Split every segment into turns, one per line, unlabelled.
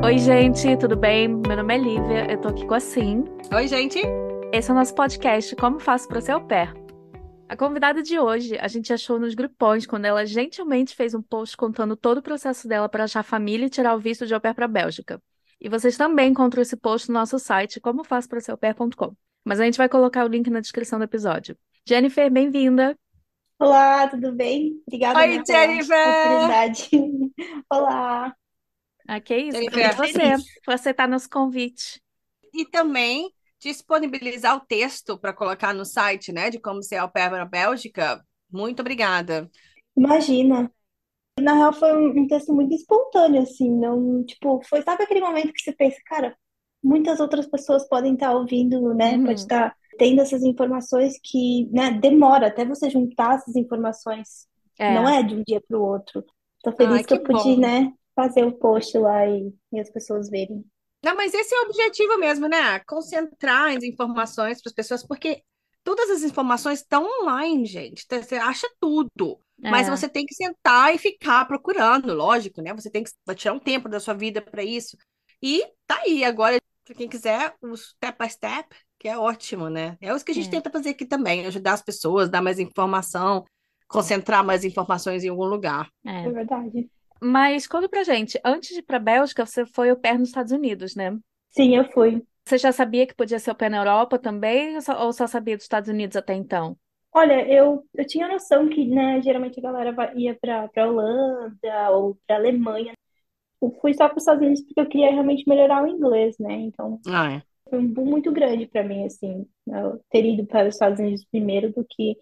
Oi, gente, tudo bem? Meu nome é Lívia, eu tô aqui com a Sim.
Oi, gente.
Esse é o nosso podcast Como Faço para Ser Au Pair. A convidada de hoje, a gente achou nos grupões quando ela gentilmente fez um post contando todo o processo dela para achar família e tirar o visto de au pair para a Bélgica. E vocês também encontram esse post no nosso site, comofaçopraseraupair.com. Mas a gente vai colocar o link na descrição do episódio. Jennifer, bem-vinda!
Olá, tudo bem? Obrigada,
Oi,
né, pela
Jennifer.
oportunidade. Olá,
Ah, que isso,
tô
obrigada
muito
Jennifer.
a você
feliz.
por aceitar nosso convite.
E também disponibilizar o texto para colocar no site, né, de como ser au pair na Bélgica. Muito obrigada.
Imagina. Na real, foi um texto muito espontâneo, assim, não, tipo, foi, sabe aquele momento que você pensa, cara, muitas outras pessoas podem estar ouvindo, né, pode
Uhum.
estar tendo essas informações que, né, demora até você juntar essas informações, não
É,
é de um dia para o outro. Tô
Ai,
feliz que
que
eu pude,
bom.
né, fazer o post lá e as pessoas verem.
Não, mas esse é o objetivo mesmo, né? Concentrar as informações para as pessoas, porque todas as informações estão online, gente. Então, você acha tudo. Mas
é.
você tem que sentar e ficar procurando, lógico, né? Você tem que tirar um tempo da sua vida para isso. E tá aí, agora, para quem quiser, o step by step, que é ótimo, né? É isso que a gente
É.
tenta fazer aqui também, ajudar as pessoas, dar mais informação, concentrar mais informações em algum lugar.
É
É.
verdade.
Mas conta pra gente, antes de ir pra Bélgica, você foi au pair nos Estados Unidos, né?
Sim, eu fui.
Você já sabia que podia ser au pair na Europa também, ou só sabia dos Estados Unidos até então?
Olha, eu tinha noção que, né, geralmente a galera ia pra Holanda ou pra Alemanha. Eu fui só para os Estados Unidos porque eu queria realmente melhorar o inglês, né? Então,
Ah, é.
foi um boom muito grande para mim, assim, eu ter ido para os Estados Unidos primeiro do que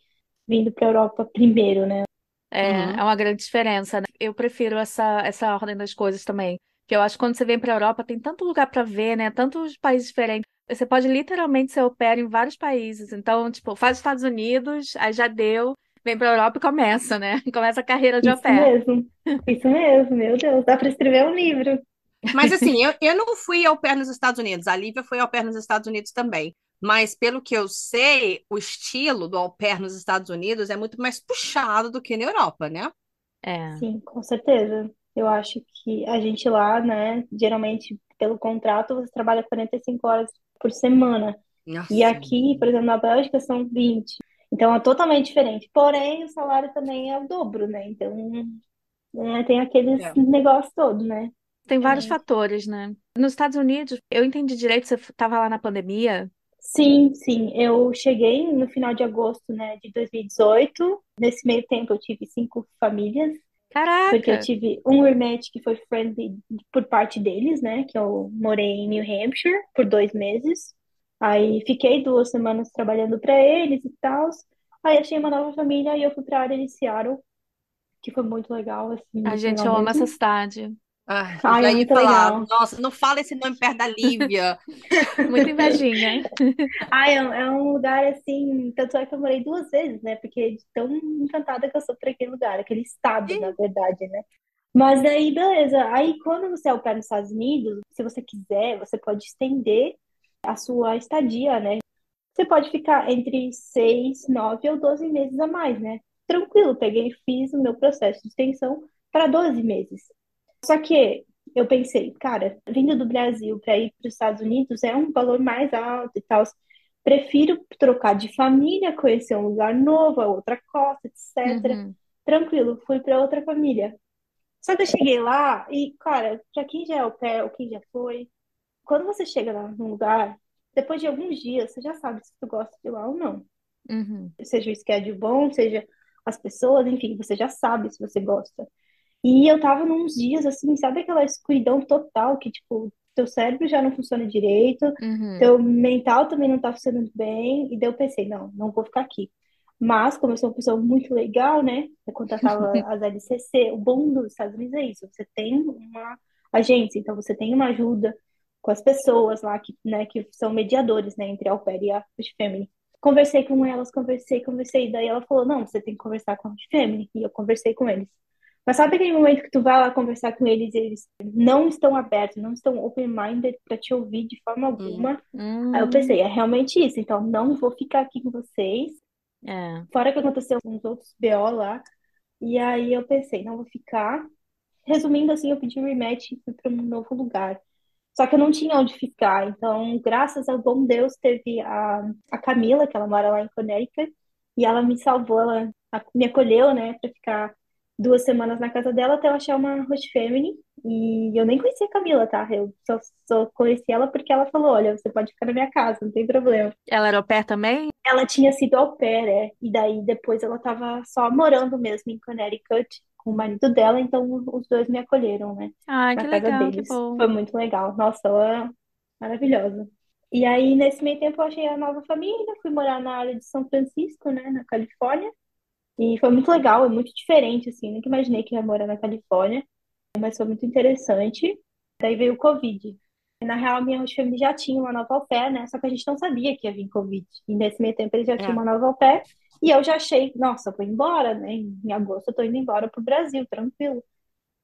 vindo para a Europa primeiro, né?
É
Uhum.
uma grande diferença, né? Eu prefiro essa ordem das coisas também. Porque eu acho que quando você vem pra Europa, tem tanto lugar pra ver, né? Tantos países diferentes. Você pode literalmente ser au pair em vários países. Então, tipo, faz Estados Unidos, aí já deu, vem pra Europa e começa, né? Começa a carreira de au
Isso
pair.
mesmo. Isso mesmo, meu Deus, dá para escrever um livro.
Mas assim, eu não fui au pair nos Estados Unidos. A Lívia foi au pair nos Estados Unidos também. Mas pelo que eu sei, o estilo do au pair nos Estados Unidos é muito mais puxado do que na Europa, né?
É,
Sim, com certeza. Eu acho que a gente lá, né, geralmente pelo contrato você trabalha 45 horas por semana. E
Nossa.
aqui, por exemplo, na Bélgica são 20. Então é totalmente diferente. Porém, o salário também é o dobro, né? Então, tem aqueles
É.
negócios todos, né?
tem vários
Diferente.
fatores, né? Nos Estados Unidos, eu entendi direito, você estava lá na pandemia.
Sim, sim. Eu cheguei no final de agosto, né, de 2018. Nesse meio tempo eu tive 5 famílias, porque eu
Caraca!
tive um roommate que foi friendly por parte deles, né? Que eu morei em New Hampshire por 2 meses. Aí fiquei 2 semanas trabalhando para eles e tal. Aí achei uma nova família e eu fui para a área de Seattle, que foi
A
muito
gente,
legal
eu amo essa
mesmo.
cidade.
Ai, eu
Ai,
já
é
ia
muito
falar,
legal.
nossa, não fala esse nome perto da Lívia.
Muita invejinha.
Ai, é um lugar assim, tanto é que eu morei 2 vezes, né? Porque de tão encantada que eu sou por aquele lugar, aquele estado, na verdade, né? Mas daí, beleza. Aí, quando você é au pair nos Estados Unidos, se você quiser, você pode estender a sua estadia, né? Você pode ficar entre 6, 9 ou 12 meses a mais, né? Tranquilo, peguei e fiz o meu processo de extensão para 12 meses. Só que eu pensei, cara, vindo do Brasil para ir para os Estados Unidos é um valor mais alto e tal. Prefiro trocar de família, conhecer um lugar novo, a outra costa, etc.
Uhum.
Tranquilo, fui para outra família. Só que eu cheguei lá e, cara, para quem já é au pair ou quem já foi, quando você chega lá num lugar, depois de alguns dias, você já sabe se tu gosta de lá ou não.
Uhum.
Seja o schedule bom, seja as pessoas, enfim, você já sabe se você gosta. E eu tava nos dias assim, sabe aquela escuridão total que, tipo, teu cérebro já não funciona direito,
Uhum.
teu mental também não tá funcionando bem, e daí eu pensei, não, não vou ficar aqui. Mas, como eu sou uma pessoa muito legal, né, eu contratava as LCC, o bom dos Estados Unidos é isso, você tem uma agência, então você tem uma ajuda com as pessoas lá que, né, que são mediadores, né, entre a au pair e a host family. Conversei com elas, conversei, daí ela falou, não, você tem que conversar com a host family, e eu conversei com eles. Mas sabe aquele momento que tu vai lá conversar com eles e eles não estão abertos, não estão open-minded para te ouvir de forma
Hum.
alguma? Aí eu
Hum,
pensei, é realmente isso, então não vou ficar aqui com vocês.
é.
Fora que aconteceu uns outros BO lá, e aí eu pensei, não vou ficar. Resumindo assim, eu pedi rematch e fui para um novo lugar. Só que eu não tinha onde ficar. Então, graças ao bom Deus, teve a Camila, que ela mora lá em Connecticut, e ela me salvou, me acolheu, né, pra ficar 2 semanas na casa dela até eu achar uma host family. E eu nem conhecia a Camila, tá? Eu só conheci ela porque ela falou: olha, você pode ficar na minha casa, não tem problema.
Ela era au pair também?
Ela tinha sido au pair, e daí depois ela tava só morando mesmo em Connecticut com o marido dela, então os dois me acolheram, né,
Ah,
na
que
casa
legal, que
deles.
bom.
Foi muito legal. Nossa, ela é maravilhosa. E aí, nesse meio tempo, eu achei a nova família, fui morar na área de São Francisco, né, na Califórnia, e foi muito legal, é muito diferente, assim, nunca imaginei que ia morar na Califórnia, mas foi muito interessante. Daí veio o Covid. Na real, a minha host family já tinha uma nova au pair, né? Só que a gente não sabia que ia vir Covid. E nesse meio tempo eles já tinham
É.
uma nova au pair. E eu já achei, nossa, vou embora, né? Em agosto eu tô indo embora pro Brasil, tranquilo.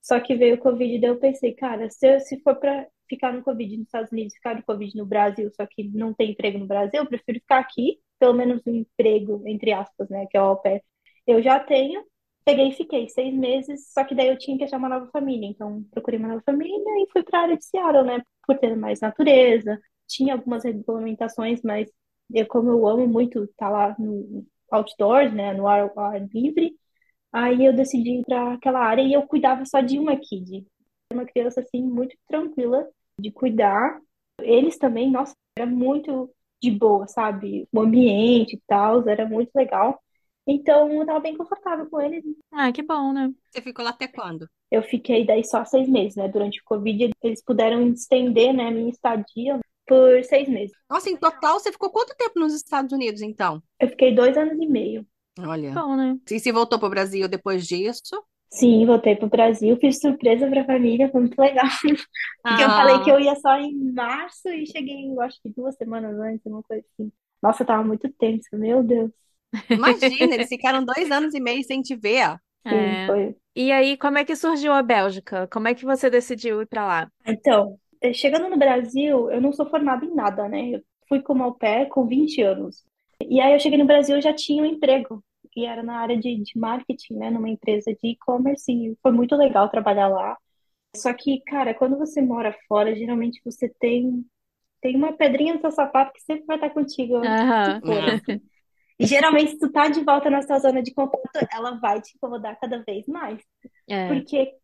Só que veio o Covid e daí eu pensei, cara, se for pra ficar no Covid nos Estados Unidos, ficar no Covid no Brasil, só que não tem emprego no Brasil, eu prefiro ficar aqui, pelo menos um emprego, entre aspas, né? Que é o au pair. Eu já tenho. Peguei e fiquei 6 meses, só que daí eu tinha que achar uma nova família. Então, procurei uma nova família e fui para a área de Seattle, né? Por ter mais natureza. Tinha algumas regulamentações, mas como eu amo muito estar lá no outdoors, né? No ar livre, aí eu decidi ir para aquela área e eu cuidava só de uma kid. Uma criança, assim, muito tranquila de cuidar. Eles também, nossa, era muito de boa, sabe? O ambiente e tal, era muito legal. Então, eu tava bem confortável com eles.
Ah, que bom, né?
Você ficou lá até quando?
Eu fiquei daí só 6 meses, né? Durante o Covid, eles puderam estender, né, minha estadia por 6 meses.
Nossa, em total, você ficou quanto tempo nos Estados Unidos, então?
Eu fiquei 2 anos e meio.
Olha.
Bom, né?
E se voltou para o Brasil depois disso?
Sim, voltei pro Brasil, fiz surpresa pra família, foi muito legal. Porque eu falei que
Ah,
eu ia só em março e cheguei, eu acho que 2 semanas antes, uma coisa assim. Nossa, eu tava muito tenso, meu Deus.
imagina, eles ficaram 2 anos e meio sem te ver.
Sim,
É.
foi.
E aí, como é que surgiu a Bélgica? Como é que você decidiu ir pra lá?
Então, chegando no Brasil, eu não sou formada em nada, né? Eu fui como au pair com 20 anos. E aí eu cheguei no Brasil, eu já tinha um emprego. E era na área de marketing, né? Numa empresa de e-commerce. E foi muito legal trabalhar lá. Só que, cara, quando você mora fora, geralmente você tem uma pedrinha no seu sapato que sempre vai estar contigo onde tu
Aham.
for,
É,
assim. E geralmente, se tu tá de volta na sua zona de conforto, ela vai te incomodar cada vez mais.
É.
Porque,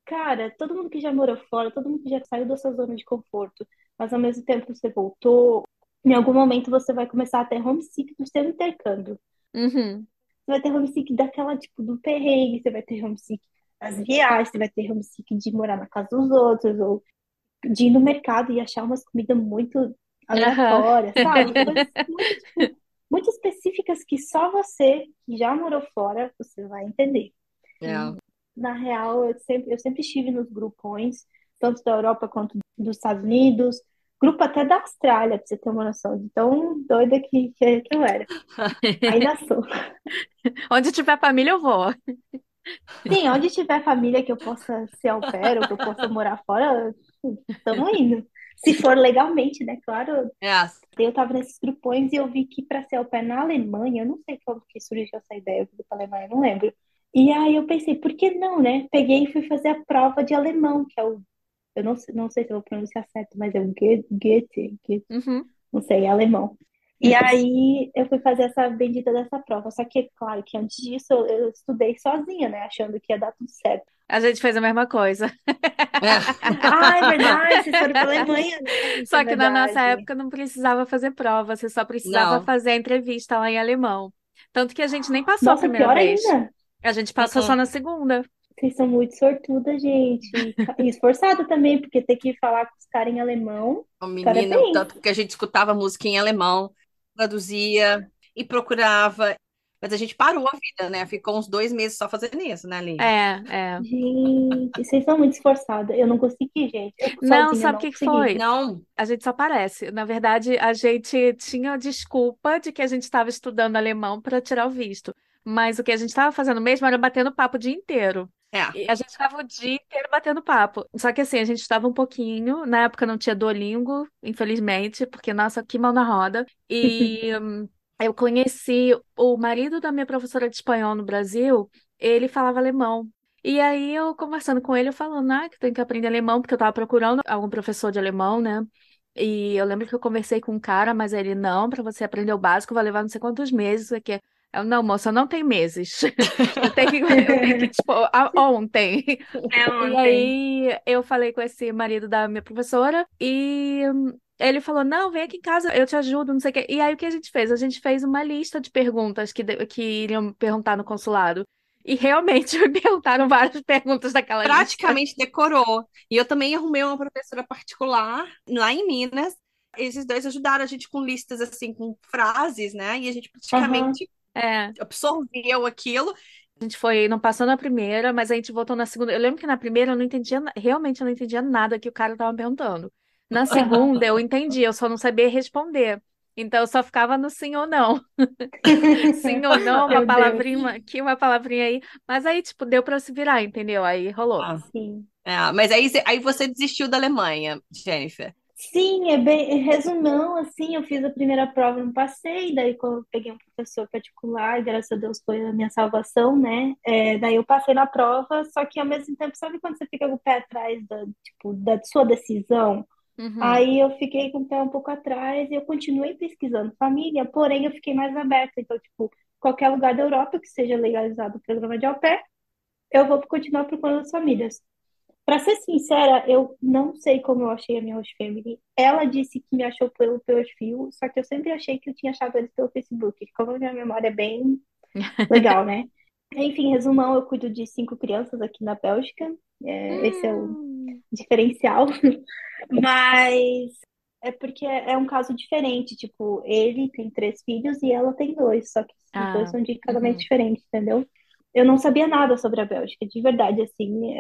cara, todo mundo que já morou fora, todo mundo que já saiu da sua zona de conforto, mas ao mesmo tempo você voltou, em algum momento você vai começar a ter homesick do seu intercâmbio.
Uhum.
Você vai ter homesick daquela, tipo, do perrengue, você vai ter homesick das viagens, você vai ter homesick de morar na casa dos outros, ou de ir no mercado e achar umas comidas muito
Aham.
aleatórias, sabe? Coisas muito, tipo, muito específicas que só você, que já morou fora, você vai entender.
é.
Na real, eu sempre estive nos grupões, tanto da Europa quanto dos Estados Unidos, grupo até da Austrália, pra você ter uma noção de tão doida que eu era. Ainda sou.
Onde tiver família, eu vou.
Sim, onde tiver família que eu possa ser au pair ou que eu possa morar fora, estamos indo. Se for legalmente, né? Claro,
É.
eu tava nesses grupões e eu vi que para ser au pair na Alemanha, eu não sei como que surgiu essa ideia, eu fui pra Alemanha, eu não lembro. E aí eu pensei, por que não, né? Peguei e fui fazer a prova de alemão, que é o, eu não sei se eu vou pronunciar certo, mas é o Goethe,
Uhum.
não sei, é alemão. E aí eu fui fazer essa bendita dessa prova. Só que, claro, que antes disso eu estudei sozinha, né? Achando que ia dar tudo certo.
A gente fez a mesma coisa.
É.
Ah, é verdade, vocês foram pra Alemanha, né? Isso é
Só que na nossa
verdade.
época não precisava fazer prova, você só precisava
Não.
fazer a entrevista lá em alemão. Tanto que a gente nem passou a
Nossa,
primeira
pior
vez.
ainda.
A gente passou só
Uh-uh.
na segunda.
Vocês são muito sortuda, gente. E esforçada também, porque ter que falar com os caras em alemão.
O menino,
Parabéns.
tanto que a gente escutava música em alemão, traduzia e procurava. Mas a gente parou a vida, né? Ficou uns 2 meses só fazendo isso, né, Lívia?
É, é.
Gente, vocês são muito esforçadas. Eu não consegui, gente. Eu
Não,
sozinha
sabe o
não
que que
consegui.
foi?
Não.
A gente só parece. Na verdade, a gente tinha a desculpa de que a gente estava estudando alemão para tirar o visto. Mas o que a gente estava fazendo mesmo era batendo papo o dia inteiro.
É.
E a gente ficava o dia inteiro batendo papo. Só que assim, a gente estava um pouquinho. Na época não tinha Duolingo, infelizmente, porque, nossa, que mão na roda. E eu conheci o marido da minha professora de espanhol no Brasil, ele falava alemão. E aí eu conversando com ele, eu falando, que tem que aprender alemão, porque eu tava procurando algum professor de alemão, né? E eu lembro que eu conversei com um cara, mas ele, não, para você aprender o básico vai levar não sei quantos meses isso aqui. Eu, não, moça, não tem meses. Eu tenho que, tipo, ontem.
É
E
ontem.
aí eu falei com esse marido da minha professora e ele falou: Não, vem aqui em casa, eu te ajudo, não sei o quê. E aí o que a gente fez? A gente fez uma lista de perguntas que iriam perguntar no consulado. E realmente me perguntaram várias perguntas daquela lista.
Praticamente decorou. E eu também arrumei uma professora particular lá em Minas. Esses dois ajudaram a gente com listas assim, com frases, né? E a gente
Aham.
praticamente
É,
absorveu aquilo.
a gente foi, não passou na primeira, mas a gente voltou na segunda. Eu lembro que na primeira eu não entendia, realmente eu não entendia nada que o cara tava perguntando. Na segunda eu entendi, eu só não sabia responder. Então eu só ficava no sim ou não. Sim ou não, uma
Meu Deus.
palavrinha aqui, uma palavrinha aí. Mas aí, tipo, deu pra se virar, entendeu? Aí rolou.
Ah,
Sim.
mas aí você desistiu da Alemanha, Jennifer.
Sim, é bem, resumão, assim, eu fiz a primeira prova e não passei, daí quando eu peguei um professor particular, graças a Deus foi a minha salvação, né? Daí eu passei na prova, só que ao mesmo tempo, sabe quando você fica com o pé atrás da, tipo, da sua decisão?
Uhum.
Aí eu fiquei com o pé um pouco atrás e eu continuei pesquisando família, porém eu fiquei mais aberta, então, tipo, qualquer lugar da Europa que seja legalizado o programa de au pair, eu vou continuar procurando as famílias. Pra ser sincera, eu não sei como eu achei a minha host family. Ela disse que me achou pelo perfil, só que eu sempre achei que eu tinha achado eles pelo Facebook. Como a minha memória é bem legal, né? Enfim, resumão, eu cuido de 5 crianças aqui na Bélgica. Esse é o
Hum.
diferencial. Mas é porque é um caso diferente. Tipo, ele tem 3 filhos e ela tem 2, só que os dois
Ah,
são de casamento
uhum.
diferente, entendeu? Eu não sabia nada sobre a Bélgica, de verdade, assim,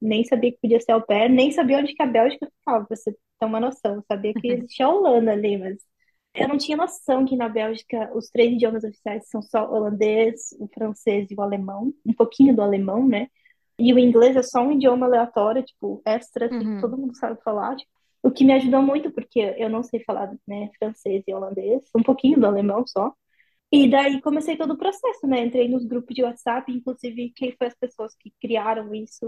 nem sabia que podia ser au pair, nem sabia onde que a Bélgica ficava, pra você ter uma noção. Eu sabia que existia a Holanda ali, mas eu não tinha noção que na Bélgica os 3 idiomas oficiais são só o holandês, o francês e o alemão, um pouquinho do alemão, né? E o inglês é só um idioma aleatório, tipo, extra, assim, que
Uhum.
todo mundo sabe falar, tipo, o que me ajudou muito, porque eu não sei falar, né, francês e holandês, um pouquinho do alemão só. E daí comecei todo o processo, né? Entrei nos grupos de WhatsApp, inclusive quem foi as pessoas que criaram isso,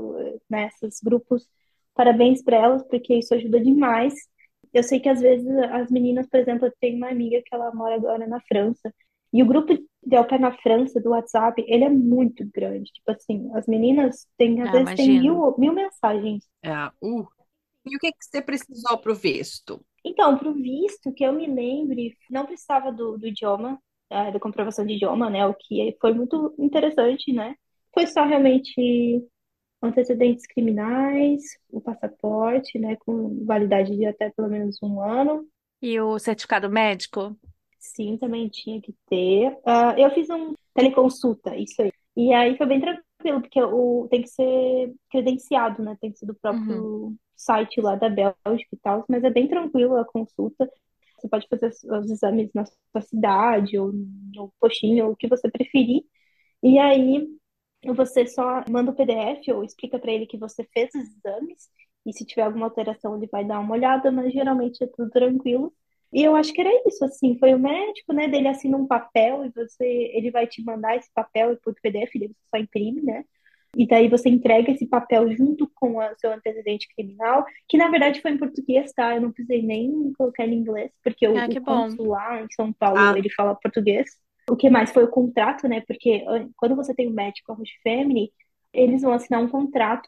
né? Esses grupos, parabéns para elas, porque isso ajuda demais. Eu sei que às vezes as meninas, por exemplo, eu tenho uma amiga que ela mora agora na França, e o grupo de au pair na França do WhatsApp, ele é muito grande. Tipo assim, as meninas têm, às
Ah,
vezes, tem
imagino.
mil mensagens.
É, E o que que você precisou para o visto?
Então, para o visto, que eu me lembre, não precisava do idioma, da comprovação de idioma, né? O que foi muito interessante, né? Foi só realmente antecedentes criminais, o passaporte, né? Com validade de até pelo menos um ano.
E o certificado médico?
Sim, também tinha que ter. Eu fiz um teleconsulta, isso aí. E aí foi bem tranquilo, porque tem que ser credenciado, né? Tem que ser do
Uhum.
próprio site lá da Bélgica e tal, mas é bem tranquilo a consulta. Você pode fazer os exames na sua cidade ou no postinho, ou o que você preferir. E aí você só manda o PDF ou explica para ele que você fez os exames. E se tiver alguma alteração, ele vai dar uma olhada, mas geralmente é tudo tranquilo. E eu acho que era isso, assim, foi o médico, né, dele assina um papel e ele vai te mandar esse papel e por PDF, ele você só imprime, né? E daí você entrega esse papel junto com o seu antecedente criminal, que na verdade foi em português, tá? Eu não precisei nem colocar em inglês, porque o,
Ah,
o
que bom.
cônsul lá em São Paulo,
Ah,
ele fala português. O que mais foi o contrato, né? Porque quando você tem um médico, a Roche Family, eles vão assinar um contrato.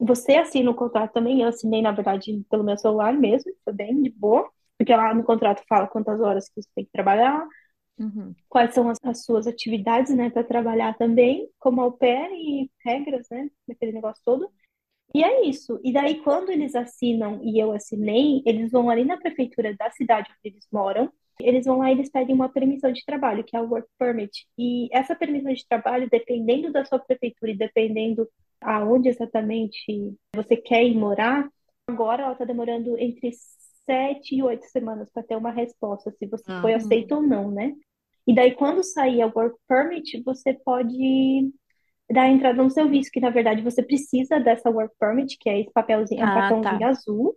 Você assina o contrato também. Eu assinei, na verdade, pelo meu celular mesmo. Foi bem de boa. Porque lá no contrato fala quantas horas que você tem que trabalhar,
Uhum.
quais são as suas atividades, né, para trabalhar também, como au pair e regras, né, daquele negócio todo. E é isso. E daí, quando eles assinam e eu assinei, eles vão ali na prefeitura da cidade onde eles moram, eles vão lá e eles pedem uma permissão de trabalho, que é o work permit. E essa permissão de trabalho, dependendo da sua prefeitura e dependendo aonde exatamente você quer ir morar, agora ela está demorando entre 7 e 8 semanas para ter uma resposta, se você foi
ah,
aceito
Uhum.
ou não, né? E daí, quando sair a work permit, você pode dar entrada no seu visto, que na verdade você precisa dessa work permit, que é esse papelzinho, é um
Ah, tá.
cartãozinho azul,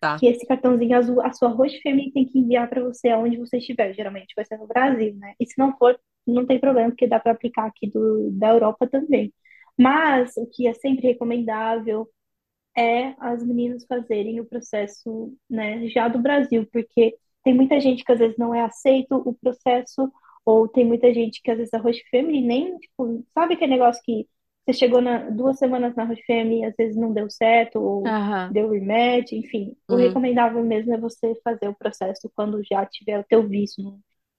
tá.
que esse cartãozinho azul, a sua host family tem que enviar para você aonde você estiver, geralmente vai ser no Brasil, né? E se não for, não tem problema, porque dá para aplicar aqui da Europa também. Mas o que é sempre recomendável é as meninas fazerem o processo, né, já do Brasil, porque tem muita gente que às vezes não é aceito o processo, ou tem muita gente que às vezes a Roche Family nem, tipo, sabe aquele negócio que você chegou 2 semanas na Roche Family e às vezes não deu certo, ou
Aham.
deu rematch, enfim. O
Uhum.
recomendável mesmo é você fazer o processo quando já tiver o teu visto.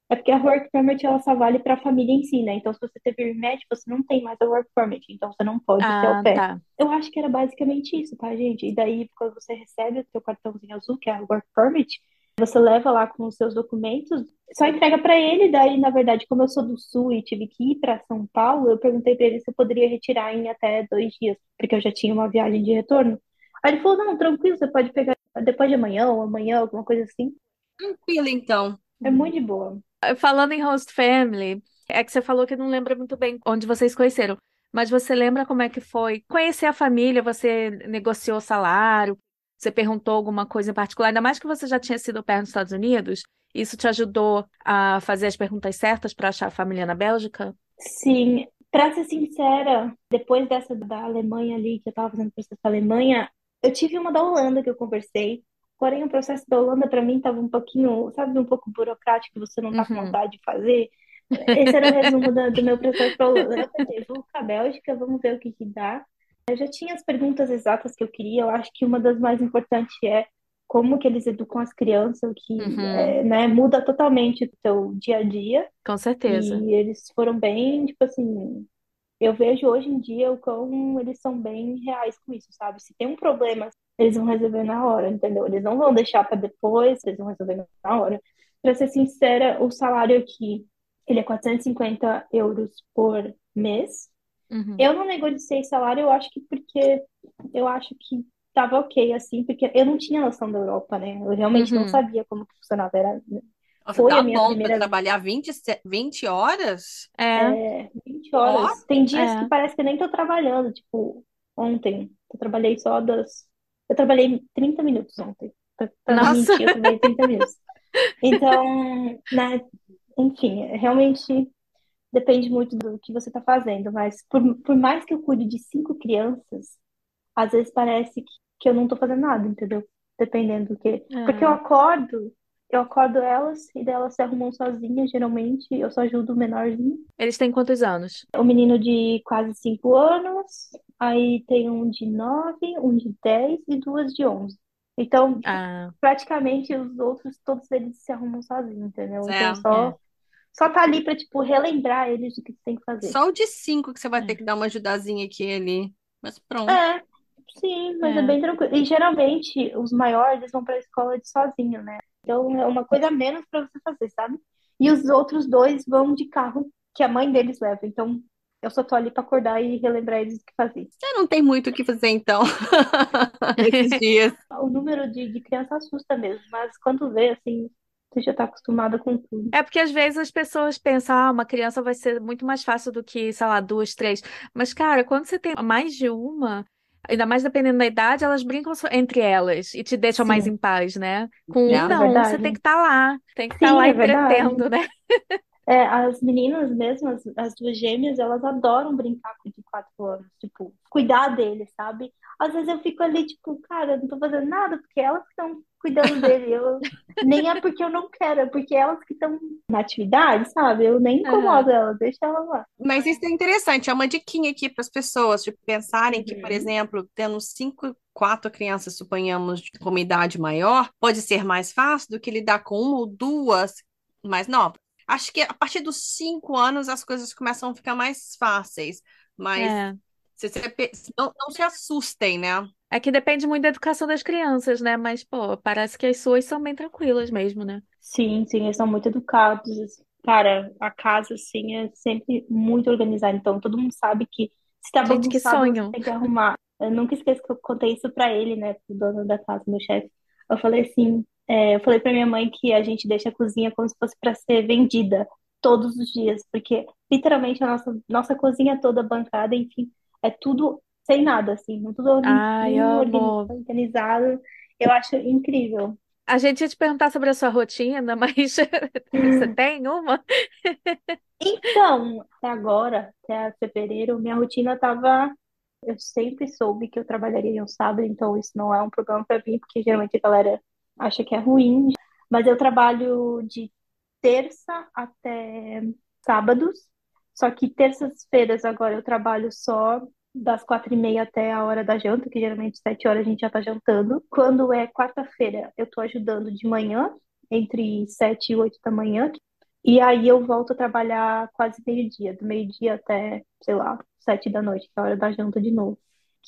É porque a Work Permit ela só vale para a família em si, né? Então, se você teve rematch, você não tem mais a Work Permit, então você não pode ser au
Ah,
pair.
tá.
Eu acho que era basicamente isso, tá, gente? E daí, quando você recebe o seu cartãozinho azul, que é a Work Permit, você leva lá com os seus documentos, só entrega para ele. Daí, na verdade, como eu sou do Sul e tive que ir para São Paulo, eu perguntei para ele se eu poderia retirar em até 2 dias, porque eu já tinha uma viagem de retorno. Aí ele falou: não, tranquilo, você pode pegar depois de amanhã ou amanhã, alguma coisa assim.
Tranquilo, então.
É muito de boa.
Falando em host family, é que você falou que não lembra muito bem onde vocês conheceram, mas você lembra como é que foi conhecer a família? Você negociou salário? Você perguntou alguma coisa em particular? Ainda mais que você já tinha sido au pair nos Estados Unidos, isso te ajudou a fazer as perguntas certas para achar a família na Bélgica?
Sim, pra ser sincera, depois dessa da Alemanha ali, que eu tava fazendo processo da Alemanha, eu tive uma da Holanda que eu conversei. Porém, o processo da Holanda pra mim tava um pouquinho, sabe, um pouco burocrático, você não tá com
Uhum.
vontade de fazer. Esse era o resumo do meu processo pra Holanda. Eu pensei, vou pra Bélgica, vamos ver o que que dá. Eu já tinha as perguntas exatas que eu queria. Eu acho que uma das mais importantes é como que eles educam as crianças, que
Uhum.
né, muda totalmente o teu dia a dia.
Com certeza.
E eles foram bem, tipo assim, eu vejo hoje em dia o quão eles são bem reais com isso, sabe? Se tem um problema, eles vão resolver na hora, entendeu? Eles não vão deixar para depois, eles vão resolver na hora. Para ser sincera, o salário aqui, ele é 450 euros por mês.
Uhum.
Eu não negociei salário, eu acho que porque eu acho que tava ok, assim, porque eu não tinha noção da Europa, né? Eu realmente não
Uhum.
sabia como que funcionava.
Nossa,
Foi a
tá
minha
bom para
primeira
trabalhar 20 horas?
20
Ó,
horas. Tem dias que
É.
parece que eu nem tô trabalhando. Tipo, ontem, eu trabalhei só das. Eu trabalhei 30 minutos ontem. Pra não
Nossa.
mentir, eu trabalhei 30 minutos. Então, né, enfim, realmente depende muito do que você tá fazendo. Mas por mais que eu cuide de 5 crianças, às vezes parece que eu não tô fazendo nada, entendeu? Dependendo do que. Porque
É.
eu acordo elas e daí elas se arrumam sozinhas, geralmente. Eu só ajudo o menorzinho.
Eles têm quantos anos?
Um menino de quase 5 anos, aí tem um de 9, um de 10 e duas de 11. Então,
Ah,
praticamente os outros, todos eles se arrumam sozinhos, entendeu? Então,
é.
só tá ali pra, tipo, relembrar eles do que tem que fazer.
Só o de 5 que você vai ter
é,
que dar uma ajudazinha aqui e ali. Mas pronto.
É, sim, mas é
é.
bem tranquilo. E geralmente os maiores eles vão pra escola de sozinho, né? Então é uma coisa a menos pra você fazer, sabe? E os outros dois vão de carro que a mãe deles leva. Então eu só tô ali pra acordar e relembrar eles do que fazer.
Você não tem muito o que fazer então, esses dias.
O número de criança assusta mesmo, mas quando vê, assim, você já tá acostumada com tudo.
É porque às vezes as pessoas pensam, ah, uma criança vai ser muito mais fácil do que, sei lá, duas, três. Mas, cara, quando você tem mais de uma, ainda mais dependendo da idade, elas brincam entre elas e te deixam mais
Sim,
em paz, né? Com um,
É.
é
não, você
verdade.
tem que estar lá, tem que estar
Sim,
lá
é verdade.
entretendo, né?
As meninas mesmo, as duas gêmeas, elas adoram brincar com de 4 anos, tipo, cuidar deles, sabe? Às vezes eu fico ali, tipo, cara, eu não tô fazendo nada, porque elas que estão cuidando dele. Nem é porque eu não quero, é porque elas que estão na atividade, sabe? Eu nem incomodo
Aham.
elas, deixa elas lá.
Mas isso é interessante, é uma diquinha aqui para as pessoas, tipo, pensarem que, por
Uhum.
exemplo, tendo 4 crianças, suponhamos, com uma idade maior, pode ser mais fácil do que lidar com uma ou duas mais novas. Acho que a partir dos 5 anos as coisas começam a ficar mais fáceis, mas
É.
não se assustem, né?
É que depende muito da educação das crianças, né? Mas, pô, parece que as suas são bem tranquilas mesmo, né?
Sim, sim, eles são muito educados. Cara, a casa, assim, é sempre muito organizada. Então, todo mundo sabe que se tá
Gente, que
bagunçado, você
sonho.
tem que arrumar. Eu nunca esqueço que eu contei isso pra ele, né, pro dono da casa, meu chefe. Eu falei assim, eu falei pra minha mãe que a gente deixa a cozinha como se fosse pra ser vendida todos os dias, porque literalmente a nossa cozinha toda bancada, enfim, é tudo sem nada, assim, tudo
Ai,
limpinho,
amo.
organizado. Eu acho incrível.
A gente ia te perguntar sobre a sua rotina, mas você tem uma?
Então, até agora, até fevereiro, minha rotina tava. Eu sempre soube que eu trabalharia no sábado, então isso não é um problema para mim, porque geralmente a galera acha que é ruim. Mas eu trabalho de terça até sábados, só que terças-feiras agora eu trabalho só das 4h30 até a hora da janta, que geralmente 7 horas a gente já tá jantando. Quando é quarta-feira, eu tô ajudando de manhã, entre 7 e 8 da manhã, e aí eu volto a trabalhar quase meio-dia, do meio-dia até, sei lá, 7 da noite, que é a hora da janta de novo.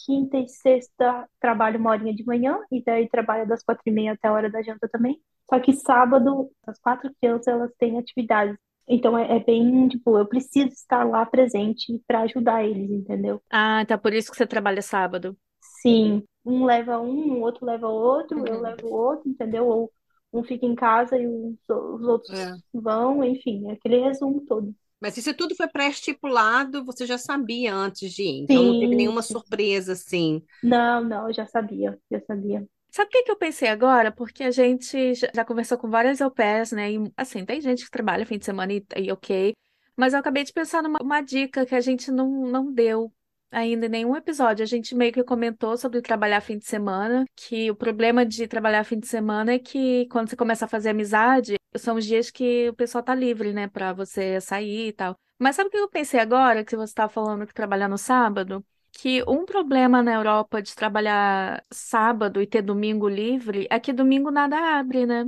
Quinta e sexta trabalho 1 horinha de manhã, e daí trabalho das 4h30 até a hora da janta também. Só que sábado, as 4 crianças, elas têm atividades. Então é bem, tipo, eu preciso estar lá presente para ajudar eles, entendeu?
Ah, tá por isso que você trabalha sábado.
Sim, um leva um, o outro leva o outro, eu
Uhum.
levo o outro, entendeu? Ou um fica em casa e os outros
É.
vão, enfim, é aquele resumo todo.
Mas isso tudo foi pré-estipulado, você já sabia antes de ir, então não teve
Sim,
nenhuma
sim.
surpresa assim.
Não, não, eu já sabia, já sabia.
Sabe o que que eu pensei agora? Porque a gente já conversou com várias au pairs, né? E, assim, tem gente que trabalha fim de semana e ok. Mas eu acabei de pensar numa uma dica que a gente não deu ainda em nenhum episódio. A gente meio que comentou sobre trabalhar fim de semana, que o problema de trabalhar fim de semana é que quando você começa a fazer amizade, são os dias que o pessoal tá livre, né? Pra você sair e tal. Mas sabe o que eu pensei agora, que você estava falando que trabalhar no sábado? Que um problema na Europa de trabalhar sábado e ter domingo livre é que domingo nada abre, né?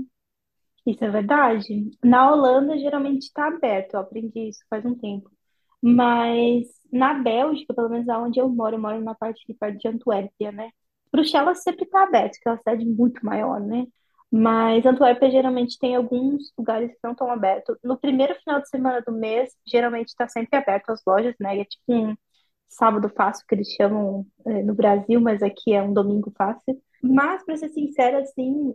Isso é verdade. Na Holanda, geralmente está aberto, eu aprendi isso faz um tempo. Mas na Bélgica, pelo menos onde eu moro na parte de perto de Antuérpia, né? Bruxelas sempre está aberto, que é uma cidade muito maior, né? Mas Antuérpia geralmente tem alguns lugares que não estão abertos. No primeiro final de semana do mês, geralmente está sempre aberto as lojas, né? É tipo um sábado fácil que eles chamam no Brasil, mas aqui é um domingo fácil. Mas, para ser sincera, assim,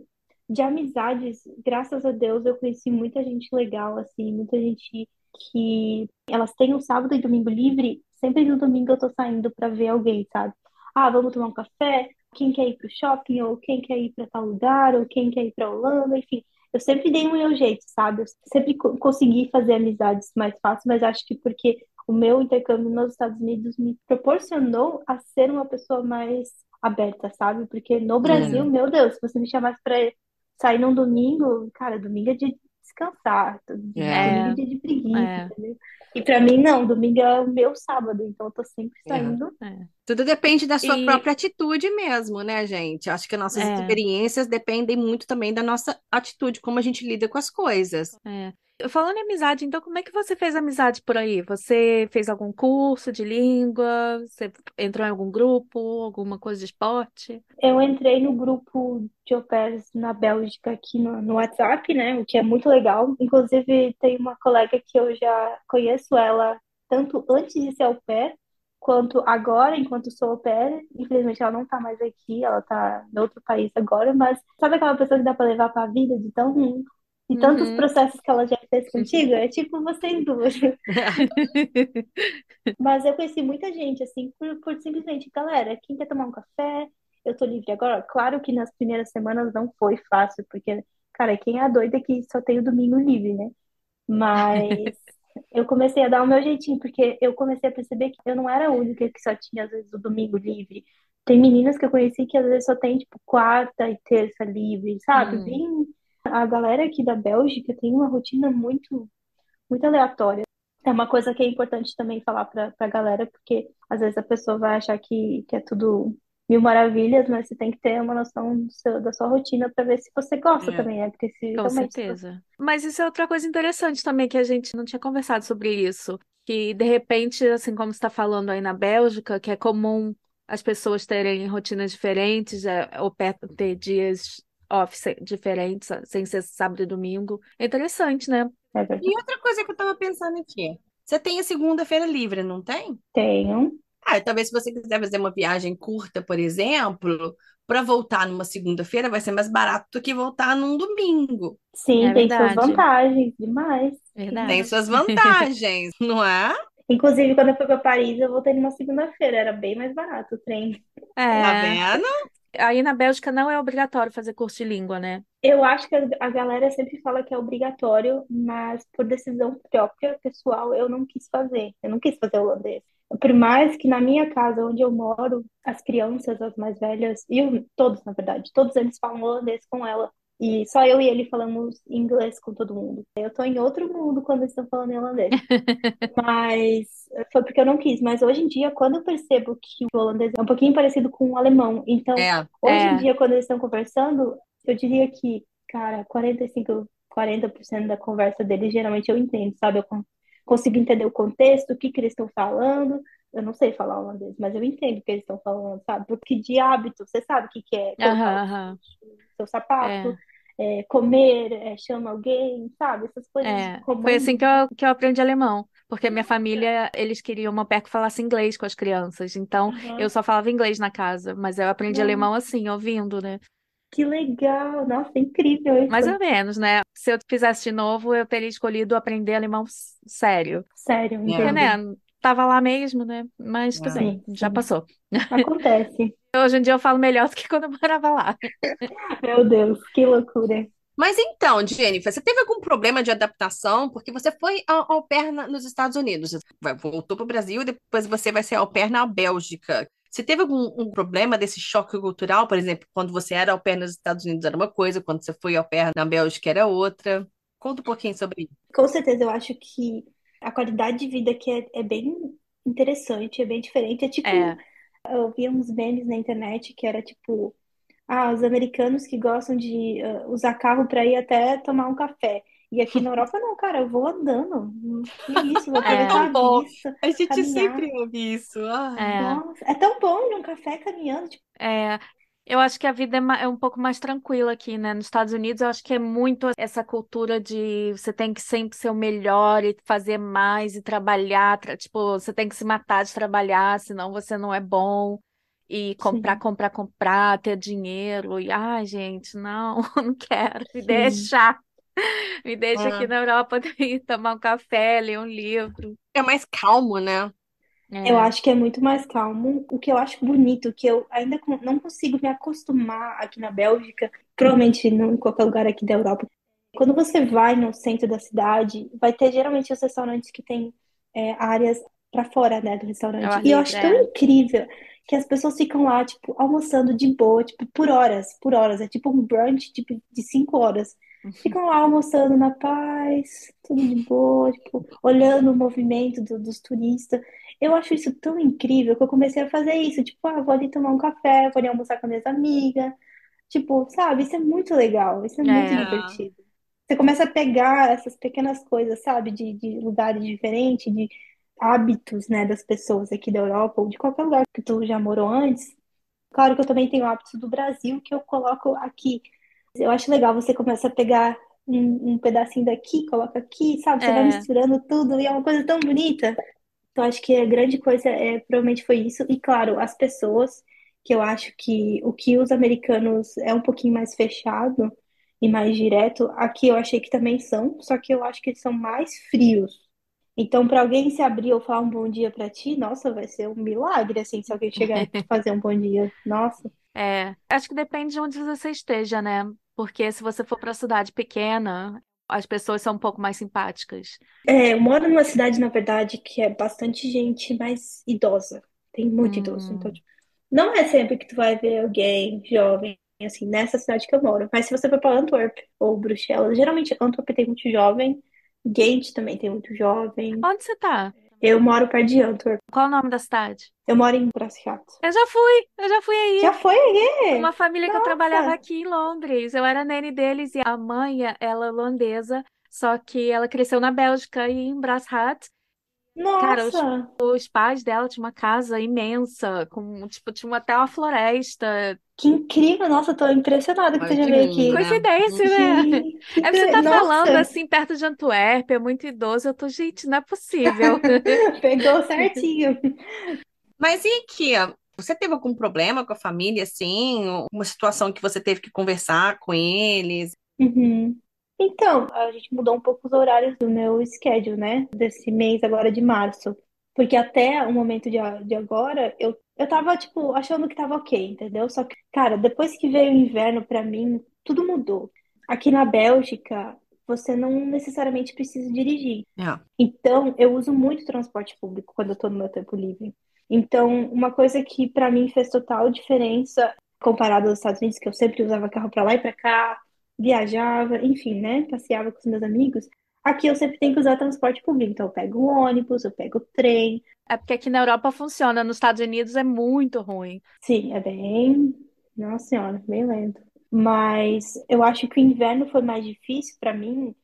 de amizades, graças a Deus, eu conheci muita gente legal, assim, muita gente que elas têm um sábado e domingo livre. Sempre no domingo eu tô saindo para ver alguém, sabe? Ah, vamos tomar um café? Quem quer ir pro shopping? Ou quem quer ir para tal lugar? Ou quem quer ir para Holanda? Enfim, eu sempre dei o meu jeito, sabe? Eu sempre consegui fazer amizades mais fácil, mas acho que porque o meu intercâmbio nos Estados Unidos me proporcionou a ser uma pessoa mais aberta, sabe? Porque no Brasil,
É.
meu Deus, se você me chamasse para sair num domingo, cara, domingo é dia de descansar,
É,
domingo é
É,
dia de preguiça,
é,
entendeu? E para mim, não, domingo é o meu sábado, então eu tô sempre
é.
saindo.
é.
Tudo depende da sua
E
própria atitude mesmo, né, gente? Acho que nossas
é,
experiências dependem muito também da nossa atitude, como a gente lida com as coisas.
é. Falando em amizade, então como é que você fez amizade por aí? Você fez algum curso de língua? Você entrou em algum grupo, alguma coisa de esporte?
Eu entrei no grupo de au pairs na Bélgica aqui no WhatsApp, né? O que é muito legal. Inclusive, tem uma colega que eu já conheço ela tanto antes de ser au pair, quanto agora, enquanto sou au pair. Infelizmente, ela não tá mais aqui, ela tá em outro país agora, mas sabe aquela pessoa que dá pra levar pra vida de tão ruim? E tantos
Uhum.
processos que ela já fez contigo? É tipo vocês duas. Mas eu conheci muita gente, assim, por simplesmente, galera, quem quer tomar um café? Eu tô livre agora. Claro que nas primeiras semanas não foi fácil, porque, cara, quem é a doida que só tem o domingo livre, né? Mas eu comecei a dar o meu jeitinho, porque eu comecei a perceber que eu não era a única que só tinha, às vezes, o domingo livre. Tem meninas que eu conheci que às vezes só tem, tipo, quarta e terça livre, sabe?
Hum.
Bem. A galera aqui da Bélgica tem uma rotina muito, muito aleatória. É uma coisa que é importante também falar pra galera, porque às vezes a pessoa vai achar que é tudo mil maravilhas, mas você tem que ter uma noção da sua rotina para ver se você gosta
É.
também, né? Porque se
Com
realmente.
certeza. Mas isso é outra coisa interessante também, que a gente não tinha conversado sobre isso. Que, de repente, assim como você está falando aí na Bélgica, que é comum as pessoas terem rotinas diferentes, ou ter dias off diferentes, sem ser sábado e domingo. É interessante, né?
É
E
verdade.
outra coisa que eu tava pensando aqui, você tem a segunda-feira livre, não tem?
Tenho.
Ah, talvez se você quiser fazer uma viagem curta, por exemplo, para voltar numa segunda-feira vai ser mais barato do que voltar num domingo.
Sim,
É
tem suas
verdade.
vantagens demais. Quem
Tem
Verdade.
dera.
suas vantagens, não é?
Inclusive, quando eu fui para Paris, eu voltei numa segunda-feira, era bem mais barato o trem.
Tá
É,
vendo?
Aí na Bélgica não é obrigatório fazer curso de língua, né?
Eu acho que a galera sempre fala que é obrigatório, mas por decisão própria, pessoal, eu não quis fazer. Eu não quis fazer holandês. Por mais que na minha casa, onde eu moro, as crianças, as mais velhas, todos, na verdade, todos eles falam holandês com ela. E só eu e ele falamos inglês com todo mundo. Eu tô em outro mundo quando eles estão falando em holandês. Mas foi porque eu não quis. Mas hoje em dia, quando eu percebo que o holandês é um pouquinho parecido com o alemão, então,
É.
hoje em
É,
dia, quando eles estão conversando, eu diria que, cara, 45, 40% da conversa deles, geralmente eu entendo, sabe? Consigo entender o contexto, o que que eles estão falando. Eu não sei falar holandês, mas eu entendo o que eles estão falando, sabe? Porque de hábito, você sabe o que que é colocar
aham, aham.
o seu sapato,
É,
comer, chama alguém, sabe? Essas coisas
é. Foi
comuns.
assim que eu aprendi alemão. Porque a minha família, eles queriam uma pé que falasse inglês com as crianças. Então, eu
Aham.
só falava inglês na casa. Mas eu aprendi alemão
Nossa,
assim, ouvindo, né?
que legal! Nossa, incrível
Mais
isso.
ou menos, né? Se eu fizesse de novo, eu teria escolhido aprender alemão sério.
Sério,
É,
Porque, né,
entendi.
tava lá mesmo, né? Mas tudo
é.
bem,
Sim,
já
sim.
passou.
Acontece.
Hoje em dia eu falo melhor do que quando eu morava lá.
Meu Deus, que loucura.
Mas então, Jennifer, você teve algum problema de adaptação? Porque você foi au pair nos Estados Unidos, voltou para o Brasil e depois você vai ser au pair na Bélgica. Você teve algum um problema desse choque cultural? Por exemplo, quando você era au pair nos Estados Unidos era uma coisa, quando você foi au pair na Bélgica era outra. Conta um pouquinho sobre isso.
Com certeza, eu acho que a qualidade de vida aqui é bem interessante, é bem diferente. É tipo,
É,
eu vi uns memes na internet que era tipo, os americanos que gostam de usar carro para ir até tomar um café. E aqui na Europa, não, cara, eu vou andando. Que isso, vou
É
aproveitar
é,
tão
a
bom.
vista,
A gente
caminhar.
sempre ouve isso. Ai.
é,
Nossa, é tão bom ir num café caminhando. Tipo,
é. Eu acho que a vida é um pouco mais tranquila aqui, né? Nos Estados Unidos, eu acho que é muito essa cultura de você tem que sempre ser o melhor e fazer mais e trabalhar. Tipo, você tem que se matar de trabalhar, senão você não é bom. E comprar,
sim,
comprar, comprar, ter dinheiro. E, ai, gente, não, não quero. Me
sim.
deixa. Me deixa aqui
É.
na Europa ir tomar um café, ler um livro.
É mais calmo, né?
Eu
É,
acho que é muito mais calmo. O que eu acho bonito, que eu ainda não consigo me acostumar aqui na Bélgica, provavelmente não em qualquer lugar aqui da Europa. Quando você vai no centro da cidade, vai ter geralmente os restaurantes que têm áreas para fora, né, do
ao
restaurante.
ar
E eu
livre,
acho tão
é.
incrível que as pessoas ficam lá, tipo, almoçando de boa, tipo, por horas, por horas. É tipo um brunch, tipo, de 5 horas. Ficam lá almoçando na paz, tudo de boa, tipo, olhando o movimento dos turistas. Eu acho isso tão incrível que eu comecei a fazer isso. Tipo, vou ali tomar um café, vou ali almoçar com as minhas amigas. Tipo, sabe? Isso é muito legal, isso é muito
É,
É.
divertido. Você começa a pegar essas pequenas coisas, sabe? De lugares diferentes, de hábitos, né, das pessoas aqui da Europa ou de qualquer lugar que tu já morou antes. Claro que eu também tenho hábitos do Brasil que eu coloco aqui. Eu acho legal, você começa a pegar um pedacinho daqui, coloca aqui, sabe? Você vai
é.
misturando tudo e é uma coisa tão bonita. Então, acho que a grande coisa provavelmente foi isso. E, claro, as pessoas, que eu acho que o que os americanos é um pouquinho mais fechado e mais direto, aqui eu achei que também são, só que eu acho que eles são mais frios. Então, para alguém se abrir ou falar um bom dia para ti, nossa, vai ser um milagre, assim, se alguém chegar e fazer um bom dia. Nossa.
É, acho que depende de onde você esteja, né? Porque se você for para cidade pequena, as pessoas são um pouco mais simpáticas.
Eu moro numa cidade, na verdade, que é bastante gente mais idosa. Tem muito idoso. Então,
Hum,
tipo, não é sempre que tu vai ver alguém jovem, assim, nessa cidade que eu moro. Mas se você for para Antwerp ou Bruxelas, geralmente Antwerp tem muito jovem, Ghent também tem muito jovem.
onde você tá?
Eu moro perto de Antwerp.
Qual o nome da cidade?
Eu moro em Brasschaat.
Eu já fui
Já
aí.
foi
Uma
aí?
família que eu trabalhava
Nossa!
aqui em Londres. Eu era nene deles e a mãe, ela é holandesa, só que ela cresceu na Bélgica e em Brashat. Cara, os,
Nossa!
os pais dela tinham uma casa imensa, com, tipo, tinha até uma floresta.
Que incrível! Nossa, tô impressionada que você
Olha
já
que
veio
lindo,
aqui.
né?
Coincidência, né? É você tá falando
Nossa!
assim, perto de Antuérpia, muito idoso. Eu tô, gente, não é possível.
Pegou certinho.
Mas e aqui, ó, você teve algum problema com a família, assim? Ou uma situação que você teve que conversar com eles?
Uhum. Então, a gente mudou um pouco os horários do meu schedule, né? Desse mês agora de março. Porque até o momento de agora, eu tava, tipo, achando que tava ok, entendeu? Só que, cara, depois que veio o inverno, pra mim, tudo mudou. Aqui na Bélgica, você não necessariamente precisa dirigir.
É.
Então, eu uso muito transporte público quando eu tô no meu tempo livre. Então, uma coisa que pra mim fez total diferença comparado aos Estados Unidos, que eu sempre usava carro pra lá e pra cá, viajava, enfim, né? Passeava com os meus amigos. Aqui eu sempre tenho que usar transporte público. Então, eu pego o ônibus, eu pego o trem.
É porque aqui na Europa funciona, nos Estados Unidos é muito ruim.
Sim, é bem. Nossa Senhora, bem lento. Mas eu acho que o inverno foi mais difícil para mim,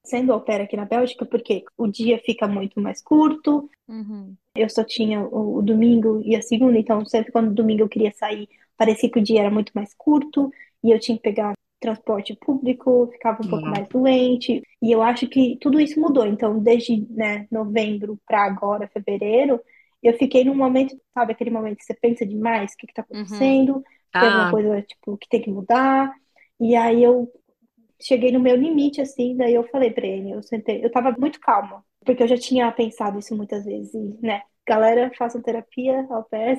sendo au pair aqui na Bélgica, porque o dia fica muito mais curto.
Uhum.
Eu só tinha o domingo e a segunda, então sempre quando domingo eu queria sair, parecia que o dia era muito mais curto e eu tinha que pegar transporte público, ficava um pouco mais doente. E eu acho que tudo isso mudou. Então, desde, né, novembro para agora, fevereiro, eu fiquei num momento, sabe, aquele momento que você pensa demais, o que que tá
Uhum.
acontecendo? Tem alguma
Ah,
coisa, tipo, que tem que mudar? E aí eu cheguei no meu limite, assim, daí eu falei pra ele, eu sentei, eu tava muito calma, porque eu já tinha pensado isso muitas vezes, e, né, galera, façam terapia, ao pé.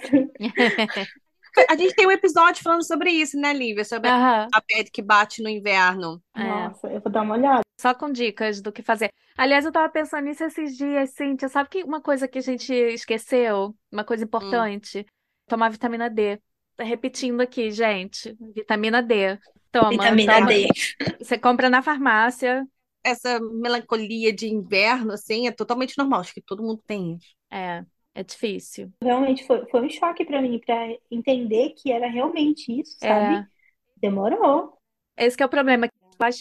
a gente tem um episódio falando sobre isso, né, Lívia? Sobre
Aham.
a pele que bate no inverno.
É.
Nossa, eu vou dar uma olhada.
Só com dicas do que fazer. Aliás, eu tava pensando nisso esses dias, Cíntia. Sabe que uma coisa que a gente esqueceu? Uma coisa
Hum.
importante? Tomar vitamina D. Tá repetindo aqui, gente. Vitamina D. Toma,
Vitamina
toma.
D.
Você compra na farmácia.
Essa melancolia de inverno, assim, é totalmente normal. Acho que todo mundo tem isso.
É, é difícil.
Realmente foi um choque pra mim, pra entender que era realmente isso,
É,
sabe? Demorou.
esse que é o problema. Vai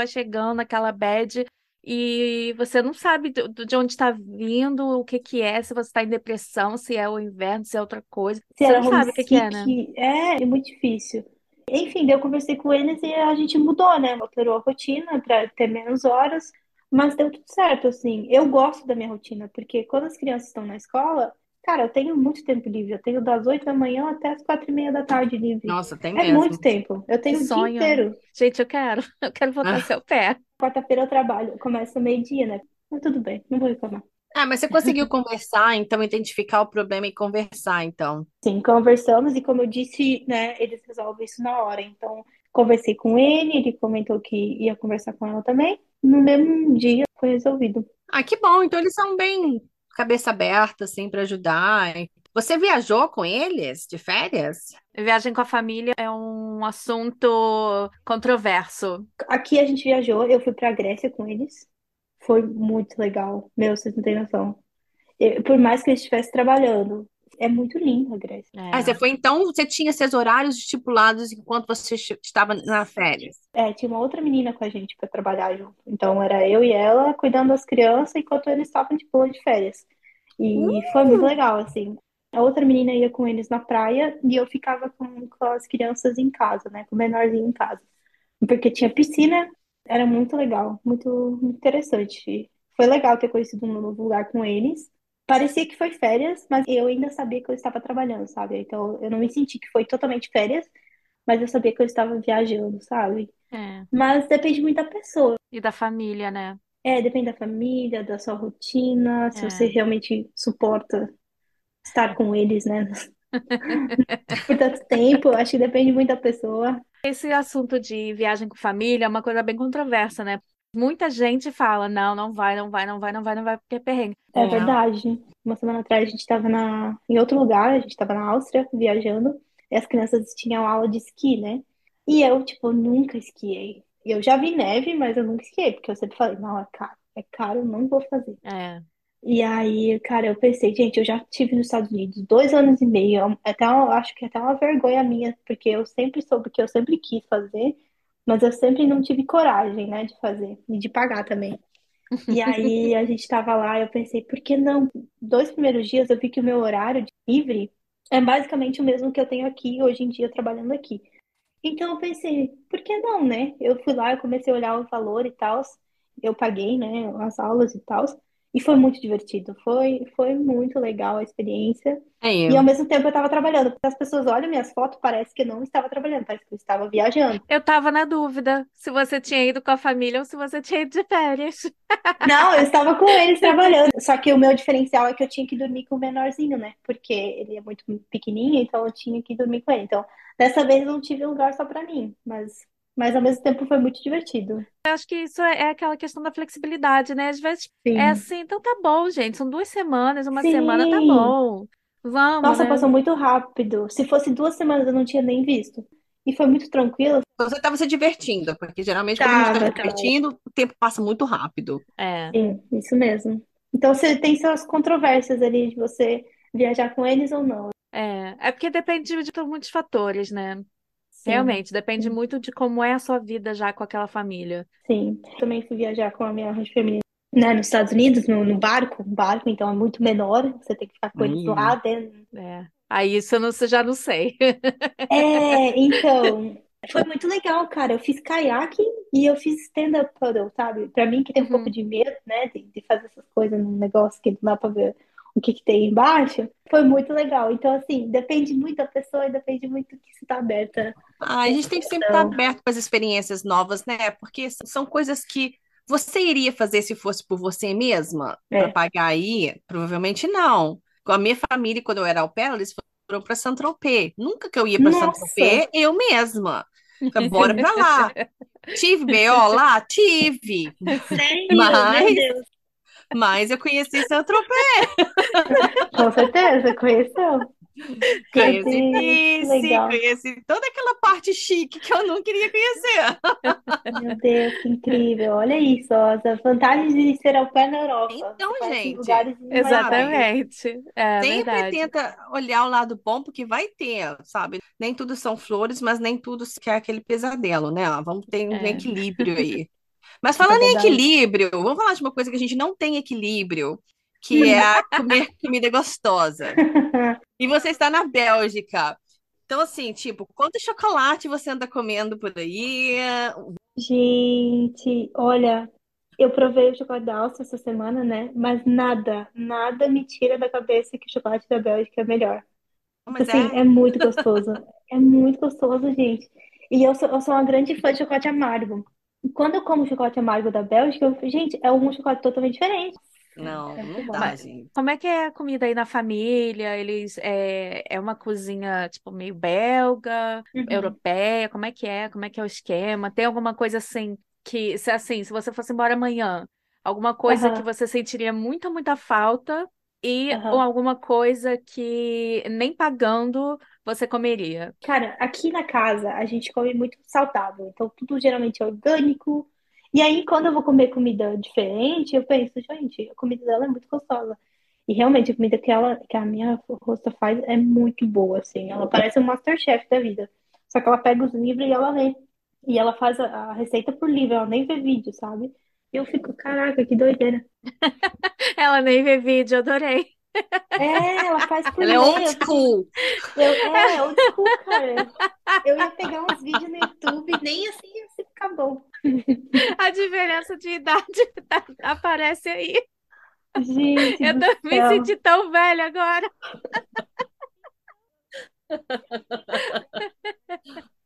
chegando aquela bad e você não sabe de onde está vindo, o que que é, se você está em depressão, se é o inverno, se é outra coisa.
Se
Você
era
não sabe o que que é, né?
homesick, é muito difícil. Enfim, daí eu conversei com eles e a gente mudou, né? Alterou a rotina para ter menos horas, mas deu tudo certo, assim. Eu gosto da minha rotina, porque quando as crianças estão na escola, cara, eu tenho muito tempo livre. Eu tenho das 8 da manhã até as 4:30 da tarde livre.
Nossa, tem
É muito
mesmo.
tempo. Eu
Que
tenho o dia
sonho.
inteiro.
Gente, eu quero. Eu quero voltar a ser
Ah,
au pair.
Quarta-feira eu trabalho, começa meio-dia, né? Mas tudo bem, não vou reclamar.
mas você conseguiu conversar, então, identificar o problema e conversar, então.
Sim, conversamos e como eu disse, né, eles resolvem isso na hora. Então, conversei com ele comentou que ia conversar com ela também. No mesmo dia foi resolvido.
Ah, que bom. Então, eles são bem cabeça aberta, assim, para ajudar. Você viajou com eles de férias?
Viagem com a família é um assunto controverso.
Aqui a gente viajou, eu fui pra Grécia com eles. Foi muito legal. Meu, vocês não têm noção. Por mais que eles estivessem trabalhando, é muito lindo a Grécia.
Ah, você
É.
foi, então, você tinha seus horários estipulados enquanto você estava na férias.
É, tinha uma outra menina com a gente pra trabalhar junto. Então era eu e ela cuidando das crianças enquanto eles estavam de boa de férias. E foi muito legal, assim. A outra menina ia com eles na praia e eu ficava com as crianças em casa, né? Com o menorzinho em casa. Porque tinha piscina, era muito legal, muito interessante. Foi legal ter conhecido um novo lugar com eles. Parecia que foi férias, mas eu ainda sabia que eu estava trabalhando, sabe? Então eu não me senti que foi totalmente férias, mas eu sabia que eu estava viajando, sabe?
É.
Mas depende muito da pessoa.
E da família, né?
É, depende da família, da sua rotina, se você
É.
realmente suporta estar com eles, né? Por tanto tempo, acho que depende muito da pessoa.
Esse assunto de viagem com família é uma coisa bem controversa, né? Muita gente fala, não, não vai, não vai, não vai, não vai, não vai, porque é perrengue.
É
É.
verdade. Uma semana atrás a gente estava em outro lugar, a gente estava na Áustria viajando, e as crianças tinham aula de esqui, né? E eu, tipo, nunca esquiei. Eu já vi neve, mas eu nunca esquiei, porque eu sempre falei, não, é caro, eu não vou fazer.
É.
E aí, cara, eu pensei, gente, eu já estive nos Estados Unidos 2 anos e meio, eu acho que é até uma vergonha minha, porque eu sempre soube que eu sempre quis fazer, mas eu sempre não tive coragem, né, de fazer e de pagar também. E aí a gente tava lá, eu pensei, por que não? 2 primeiros dias eu vi que o meu horário de livre é basicamente o mesmo que eu tenho aqui hoje em dia trabalhando aqui. Então eu pensei, por que não, né? Eu fui lá, eu comecei a olhar o valor e tal, eu paguei, né, as aulas e tal. E foi muito divertido, foi muito legal a experiência. E ao
É.
mesmo tempo eu estava trabalhando, porque as pessoas olham minhas fotos, parece que eu não estava trabalhando, parece que eu estava viajando.
Eu tava na dúvida se você tinha ido com a família ou se você tinha ido de férias.
Não, eu estava com eles trabalhando. Só que o meu diferencial é que eu tinha que dormir com o menorzinho, né? Porque ele é muito pequenininho, então eu tinha que dormir com ele. Então, dessa vez eu não tive lugar só para mim, mas ao mesmo tempo foi muito divertido.
Eu acho que isso é aquela questão da flexibilidade, né? Às vezes é
Sim.
assim, então tá bom, gente. São 2 semanas, uma semana tá
Sim.
bom. Vamos,
Nossa,
né?
passou muito rápido. Se fosse 2 semanas eu não tinha nem visto. E foi muito tranquilo.
Então você estava se divertindo, porque geralmente quando a gente está se
Tava.
divertindo, o tempo passa muito rápido.
É,
Sim, isso mesmo. Então você tem suas controvérsias ali de você viajar com eles ou não.
é porque depende de muitos fatores, né?
Sim.
Realmente, depende
Sim.
muito de como é a sua vida já com aquela família.
Sim. Também fui viajar com a minha rancho feminina, né, nos Estados Unidos, no barco, então é muito menor, você tem que ficar com eles lá
Ih.
dentro.
É. Aí isso eu não, já não sei.
Então, foi muito legal, cara. Eu fiz caiaque e eu fiz stand-up paddle, sabe? Pra mim que tem um pouco
Uhum.
de medo, né, de fazer essas coisas num negócio que não dá pra ver o que que tem embaixo, foi muito legal. Então, assim, depende muito da pessoa e depende muito que você tá aberta.
Ah, a gente tem que sempre estar
Então,
aberto para as experiências novas, né? Porque são coisas que você iria fazer se fosse por você mesma, para
é.
pagar aí? Provavelmente não. Com a minha família, quando eu era au pair, eles foram para Saint-Tropez. Nunca que eu ia para
Nossa,
Saint-Tropez, eu mesma. Falei, bora para lá. Tive BO lá? Tive.
sério? Meu
Mas,
Deus.
mas eu conheci Saint-Tropez.
Com certeza, conheceu. Meu
Conheci
Deus, que
Nice,
legal.
conheci toda aquela parte chique que eu não queria conhecer.
Meu Deus, que incrível. Olha isso, ó, as vantagens de ser au pair na Europa.
Então,
Você conhece
gente,
lugares
sabe?
inimagináveis.
Exatamente. É
Sempre
verdade.
tenta olhar o lado bom, porque vai ter, sabe? Nem tudo são flores, mas nem tudo que é aquele pesadelo, né? Vamos ter um
É.
equilíbrio aí. Mas
Isso é
falando em
verdade.
equilíbrio, vamos falar de uma coisa que a gente não tem equilíbrio, que é a comer comida gostosa. E você está na Bélgica. Então, assim, tipo, quanto chocolate você anda comendo por aí?
Gente, olha, eu provei o chocolate da Áustria essa semana, né? Mas nada me tira da cabeça que o chocolate da Bélgica é melhor. Tipo
Mas
assim,
é.
é muito gostoso. É muito gostoso, gente. E eu sou uma grande fã de chocolate amargo. E quando eu como chocolate amargo da Bélgica, gente, é um chocolate totalmente diferente.
Não,
É muito
não
bom.
dá,
Mas
gente.
como é que é a comida aí na família? Eles é uma cozinha tipo meio belga,
Uhum.
europeia? Como é que é? Como é que é o esquema? Tem alguma coisa assim que, se assim, se você fosse embora amanhã, alguma coisa que
Aham,
você sentiria muita falta e ou
aham.
alguma coisa que nem pagando você comeria?
Cara, aqui na casa a gente come muito saudável, então tudo geralmente é orgânico. E aí, quando eu vou comer comida diferente, eu penso, gente, a comida dela é muito gostosa. E realmente, a comida que a minha rosta faz é muito boa, assim. Ela parece um MasterChef da vida. Só que ela pega os livros e ela lê. E ela faz a receita por livro, ela nem vê vídeo, sabe? E eu fico, caraca, que doideira.
Ela nem vê vídeo, adorei.
É, ela faz por
Ela é
ler.
old school.
Old school, cara. Eu ia pegar uns vídeos no YouTube, nem assim ia ficar bom.
A diferença de idade aparece aí.
Gente
Eu
do
tô me
céu.
senti tão velha agora.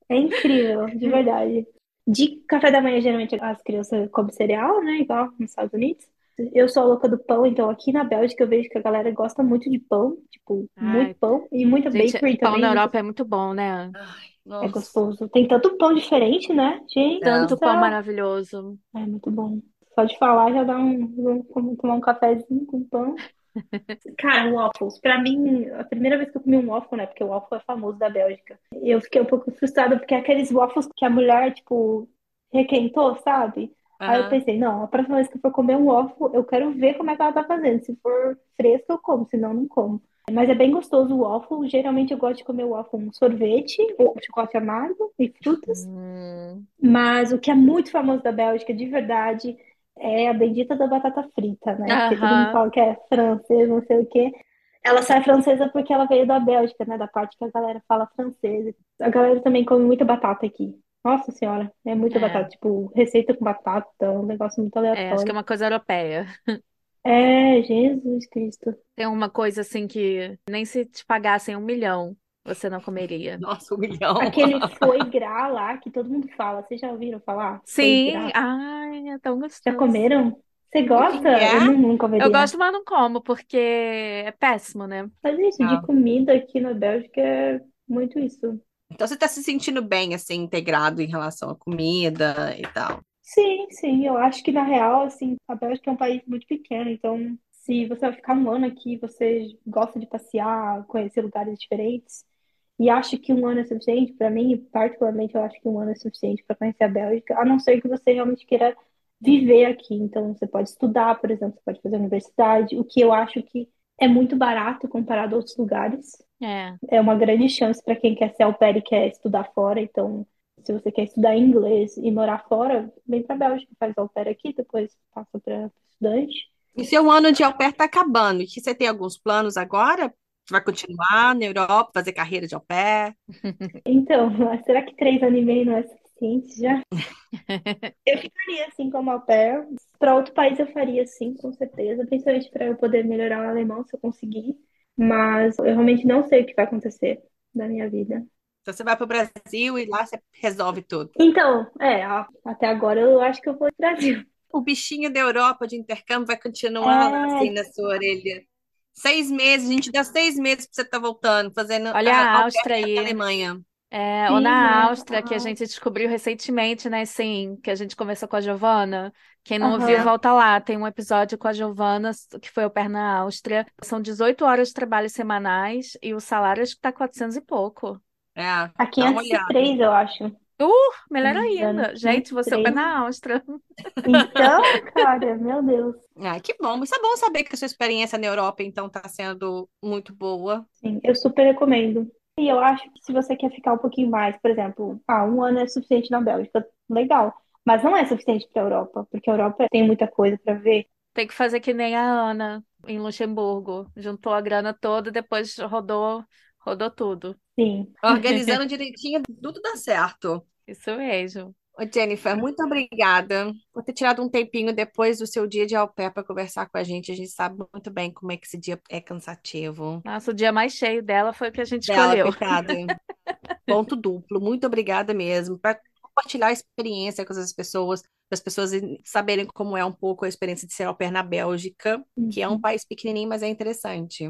É incrível, de verdade. De café da manhã, geralmente as crianças comem cereal, né? Igual nos Estados Unidos. Eu sou a louca do pão, então aqui na Bélgica eu vejo que a galera gosta muito de pão, tipo, muito
Ai,
pão e muita
gente,
bakery
pão na
também, muito
Europa é muito bom, né?
Ai,
é
nossa.
gostoso. Tem tanto pão diferente, né? Gente do
É.
Tanto pão
céu.
maravilhoso.
É muito bom. Só de falar já dá tomar um cafezinho com pão. Cara, waffles. Pra mim, a primeira vez que eu comi um waffle, né? Porque o waffle é famoso da Bélgica. Eu fiquei um pouco frustrada porque é aqueles waffles que a mulher, tipo, requentou, sabe? Aí eu
Aham.
pensei, não, a próxima vez que eu for comer um waffle, eu quero ver como é que ela tá fazendo. Se for fresco, eu como, senão não como. Mas é bem gostoso o waffle. Geralmente eu gosto de comer o waffle com sorvete, ou chocolate amargo e frutas.
Hum.
Mas o que é muito famoso da Bélgica, de verdade, é a bendita da batata frita, né? Porque todo mundo
Aham.
fala que é francês, não sei o quê. Ela sai francesa porque ela veio da Bélgica, né? Da parte que a galera fala francesa. A galera também come muita batata aqui. Nossa senhora, é muita
É,
batata. Tipo, receita com batata, um negócio muito
acho que é
aleatório.
uma coisa europeia.
É, Jesus Cristo.
Tem uma coisa assim que nem se te pagassem 1 milhão, você não comeria.
Nossa, 1 milhão.
Aquele foie gras lá que todo mundo fala. Vocês já ouviram falar? Foie
Sim,
gras.
ai, é tão
Já
gostoso.
comeram? Você
O que que
gosta? Eu
é?
nunca
Eu
comeria.
gosto, mas não como, porque é péssimo, né?
Mas isso, de
Ah,
comida aqui na Bélgica é muito isso.
então você tá se sentindo bem, assim, integrado em relação à comida e tal.
Sim, sim, eu acho que na real, assim, a Bélgica é um país muito pequeno, então se você vai ficar um ano aqui, você gosta de passear, conhecer lugares diferentes, e acho que um ano é suficiente, para mim, particularmente, eu acho que um ano é suficiente para conhecer a Bélgica, a não ser que você realmente queira viver aqui. Então, você pode estudar, por exemplo, você pode fazer universidade, o que eu acho que é muito barato comparado a outros lugares.
É.
É uma grande chance para quem quer ser au pair e quer estudar fora. Então, se você quer estudar inglês e morar fora, vem para a Bélgica, faz au pair aqui, depois passa para estudante.
E seu ano de au pair tá acabando. E que você tem alguns planos agora? Você vai continuar na Europa, fazer carreira de au pair?
Então, será que 3 anos e meio não é suficiente já? Eu ficaria assim como au pair. Para outro país eu faria sim, com certeza, principalmente para eu poder melhorar o alemão se eu conseguir. Mas eu realmente não sei o que vai acontecer na minha vida.
Então você vai para o Brasil e lá você resolve tudo.
Então, até agora eu acho que eu vou para o Brasil.
O bichinho da Europa de intercâmbio vai continuar lá assim
É,
na sua orelha. 6 meses, a gente dá 6 meses para você estar voltando, fazendo
Olha a
au pair
Áustria
na
aí.
Alemanha.
É, ou
sim,
na
né?
Áustria, que a gente descobriu recentemente, né? Sim, que a gente conversou com a Giovana. Quem não ouviu,
Aham.
volta lá. Tem um episódio com a Giovana, que foi au pair na Áustria. São 18 horas de trabalho semanais e o salário acho que tá 400 e pouco.
É,
A
dá uma
quinhentos e
olhada.
três eu acho. Se
Melhor
não me engano,
ainda. Gente, você au pair
503.
na Áustria.
Então, cara, meu Deus.
Ah, que bom. Isso é bom saber que a sua experiência na Europa, então, está sendo muito boa.
Sim, eu super recomendo. E eu acho que se você quer ficar um pouquinho mais, por exemplo, um ano é suficiente na Bélgica, legal. Mas não é suficiente para a Europa, porque a Europa tem muita coisa para ver.
Tem que fazer que nem a Ana em Luxemburgo. Juntou a grana toda e depois rodou tudo.
Sim.
Organizando direitinho, tudo dá certo.
Isso mesmo.
Ô, Jennifer, muito obrigada por ter tirado um tempinho depois do seu dia de au pair para conversar com a gente. A gente sabe muito bem como é que esse dia é cansativo.
Nossa, o dia mais cheio dela foi o que a gente
Dela,
escolheu.
coitada. Ponto duplo. Muito obrigada mesmo. Para compartilhar a experiência com as pessoas, para as pessoas saberem como é um pouco a experiência de ser au pair na Bélgica, que é um
Uhum.
país pequenininho, mas é interessante.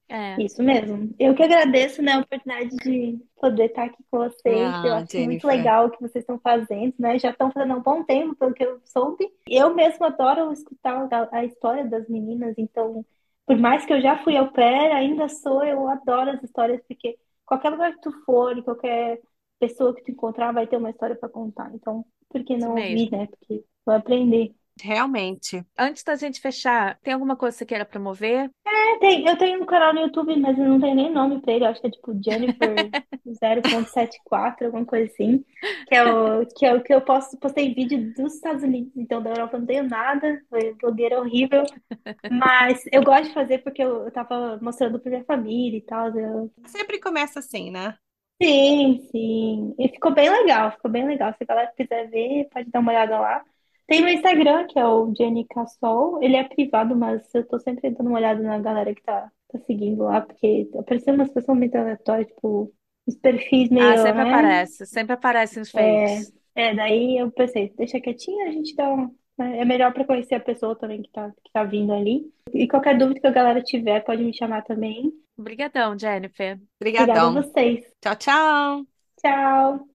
É.
Isso mesmo. Eu que agradeço, né, a oportunidade de poder estar aqui com vocês. Eu
Ah,
acho muito
Jennifer.
legal o que vocês estão fazendo, né? Já estão fazendo há um bom tempo, pelo que eu soube. Eu mesma adoro escutar a história das meninas, então, por mais que eu já fui au pair, ainda sou, eu adoro as histórias, porque qualquer lugar que tu for, e qualquer pessoa que tu encontrar vai ter uma história para contar. Então, por que
Isso
não ouvir,
mesmo.
né? Porque vai aprender.
Realmente.
Antes da gente fechar, tem alguma coisa que você queira promover?
Eu tenho um canal no YouTube, mas eu não tenho nem nome pra ele. Eu acho que é tipo Jennifer 0.74, alguma coisa assim. Que é o que eu postei vídeo dos Estados Unidos. Então, da Europa eu não tenho nada. Foi blogueira horrível. Mas eu gosto de fazer porque eu tava mostrando pra minha família e tal.
Sempre começa assim, né?
Sim, sim. E ficou bem legal, ficou bem legal. Se a galera quiser ver, pode dar uma olhada lá. Tem no Instagram, que é o Jenny Cassol. Ele é privado, mas eu tô sempre dando uma olhada na galera que tá seguindo lá, porque apareceu umas pessoas muito aleatórias, tipo, os perfis
Ah,
meio, né?
sempre aparece nos
É,
fakes.
daí eu pensei, deixa quietinho, a gente dá um. É melhor pra conhecer a pessoa também que tá vindo ali. E qualquer dúvida que a galera tiver, pode me chamar também.
Obrigadão, Jennifer.
Obrigada a
Obrigadão.
vocês.
Tchau, tchau.
Tchau.